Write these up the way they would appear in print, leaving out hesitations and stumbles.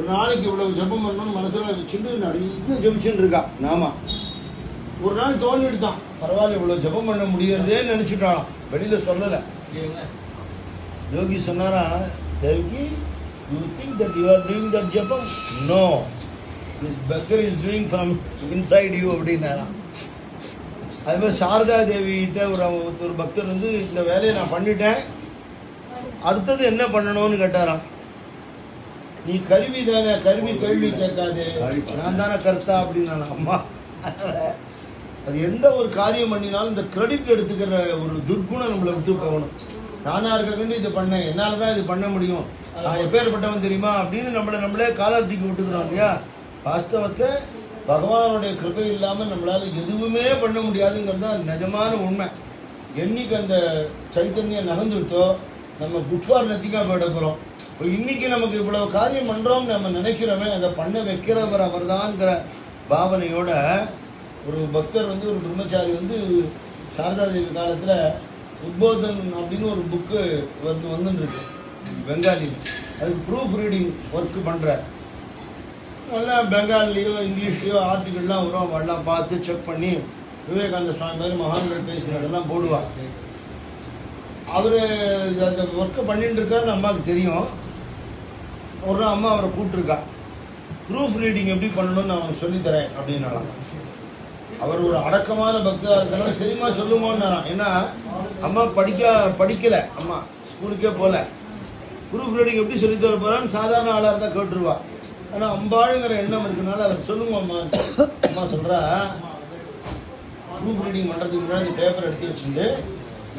ஒரு நாளைக்கு இவ்வளவு ஜபம் பண்ணணும்னு மனசுல வச்சுட்டு நிறைய ஜபிச்சுட்டு இருக்கா. நாம ஒரு நாள் தோண்டிட்டுதான் பரவாயில்ல இவ்வளவு ஜபம் பண்ண முடியறதே நினைச்சுட்டாலாம், வெளியில சொல்லல. யோகி சொன்னாரா, தேவிக்கு you think that you are doing that japam? No, this beggar is doing from inside you அப்படின்னாராம். அது மாதிரி சாரதா தேவி கிட்ட ஒரு பக்தர் வந்து இந்த வேலையை நான் பண்ணிட்டேன், அடுத்தது என்ன பண்ணணும்னு கேட்டாராம். நீ கருவி தானே, கருவி கேள்வி கேட்காதே, நான் தானே கர்த்தா அப்படின்னு. அம்மா அது எந்த ஒரு காரியம் பண்ணினாலும் இந்த கிரெடிட் எடுத்துக்கிற ஒரு துர்குணம் நம்மளை விட்டு போகணும். நானா இருக்க இது பண்ணேன், என்னாலதான் இது பண்ண முடியும், நான் எப்பேற்பட்டவன் தெரியுமா அப்படின்னு நம்மளே காலார்த்திக்கு விட்டுக்கிறோம் இல்லையா. வாஸ்தவத்தை பகவானுடைய கிருபை இல்லாம நம்மளால எதுவுமே பண்ண முடியாதுங்கிறது தான் நிஜமான உண்மை. என்னைக்கு அந்த சைத்தன்யம் நகர்ந்துட்டோ நம்ம குட்வார் நத்திக்கா போயிட போறோம். இன்னைக்கு நமக்கு இவ்வளவு காரியம் பண்றோம் நம்ம நினைக்கிறோமே, அதை பண்ண வைக்கிறவர் அவர் தான்ங்கிற பாவனையோட ஒரு பக்தர் வந்து ஒரு பிரம்மச்சாரி வந்து சாரதா தேவி காலத்துல உத்போதன் அப்படின்னு ஒரு புக்கு வந்துருக்கு பெங்காலியில். அதுக்கு ப்ரூஃப் ரீடிங் ஒர்க் பண்ற, நல்லா பெங்காலிலையோ இங்கிலீஷ்லயோ ஆர்டிகல்லாம் வரும், அவெல்லாம் பார்த்து செக் பண்ணி விவேகானந்த சுவாமி மாதிரி மகான்கள் பேசினதெல்லாம் போடுவா. அவரு அந்த ஒர்க்கை பண்ணிட்டு இருக்காருன்னு அம்மாவுக்கு தெரியும். ஒரு அம்மா அவரை கூப்பிட்டுருக்கா, ப்ரூஃப் ரீடிங் எப்படி பண்ணணும்னு அவனுக்கு சொல்லித்தரேன் அப்படின்னாலாம். அவர் ஒரு அடக்கமான பக்தரா இருக்கனால சரிமா சொல்லுமோன்னாராம். ஏன்னா அம்மா படிக்கல, அம்மா ஸ்கூலுக்கே போல, ப்ரூஃப் ரீடிங் எப்படி சொல்லித்தர போறான்னு சாதாரண ஆளா இருந்தா கேட்டுருவா. ஆனா அம்பாளுங்கிற எண்ணம் இருக்கனால அவர் சொல்லுங்க அம்மா. அம்மா சொல்றா, ப்ரூஃப் ரீடிங் பண்றதுக்கு முன்னாடி பேப்பர் எடுத்து வச்சுட்டு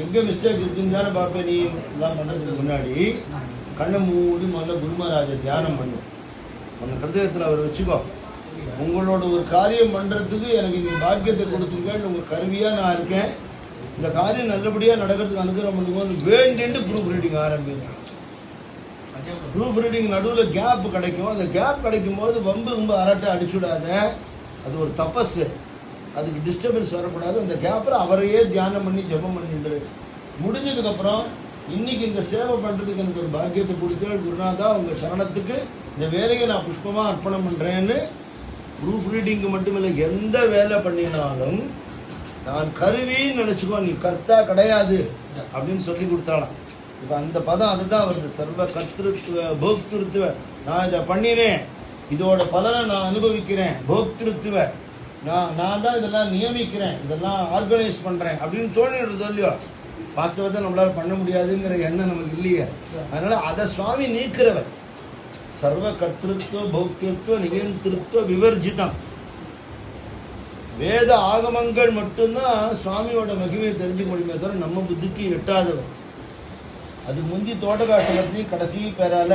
எங்க மிஸ்டேக் இருக்குன்னு தானே பாப்பேன். நீ எல்லாம் பண்றதுக்கு முன்னாடி கண்ணை மூடி முதல்ல குருமராஜ தியானம் பண்ணு, அந்த ஹிருதயத்தில் அவர் வச்சுக்கோ. உங்களோட ஒரு காரியம் பண்றதுக்கு எனக்கு நீங்க பாக்கியத்தை கொடுத்துருக்கேன், உங்க கருவியா நான் இருக்கேன், இந்த காரியம் நல்லபடியா நடக்கிறதுக்கு அனுகிரகம் பண்ணுங்க வேண்டிட்டு ப்ரூஃப் ரீடிங் ஆரம்பிங்க. ப்ரூஃப் ரீடிங் நடுவில் கேப் கிடைக்கும், அந்த கேப் கிடைக்கும் போது ரொம்ப அரட்டை அடிச்சுடாத, அது ஒரு தபஸ், அதுக்கு டிஸ்டர்பன்ஸ் வரக்கூடாது. அந்த கேப்ல அவரையே தியானம் பண்ணி ஜபம் பண்ணிட்டு முடிஞ்சதுக்கு அப்புறம் இன்னைக்கு இந்த சேவை பண்றதுக்கு எனக்கு ஒரு பாக்கியத்தை கொடுத்து குருநாதா உங்க சரணத்துக்கு இந்த வேலையை நான் புஷ்பமா அர்ப்பணம் பண்றேன்னு ப்ரூஃப் ரீடிங்கு மட்டுமில்லை எந்த வேலை பண்ணினாலும் நான் கருவின்னு நினைச்சுக்கோ, நீ கர்த்தா கிடையாது அப்படின்னு சொல்லி கொடுத்தாலாம். இப்ப அந்த பதம் அதுதான் வருது, சர்வ கர்த்திருத்துவ போக்திருத்துவ. நான் இதை பண்ணினேன், இதோட பலனை நான் அனுபவிக்கிறேன், போக்திருத்துவ நான் தான் இதெல்லாம் நியமிக்கிறேன், இதெல்லாம் ஆர்கனைஸ் பண்றேன் அப்படின்னு தோணிடுறது இல்லையோ. வாஸ்தவத்தை நம்மளால பண்ண முடியாதுங்கிற எண்ணம் நமக்கு இல்லையே. அதனால அதை சுவாமி நீக்கிறவர். சர்வ கர்த்திருத்துவ போக்திருத்துவ நிகழ்த்திருத்துவ விவர்ஜிதம். வேத ஆகமங்கள் மட்டும்தான் சுவாமியோட மகிமையை தெரிஞ்சுக்க முடியுமே தவிர நம்ம புத்திக்கு எட்டாதவர். அதுக்கு முந்தி தோட்டக்காட்டலத்தையும் கடைசி பேரால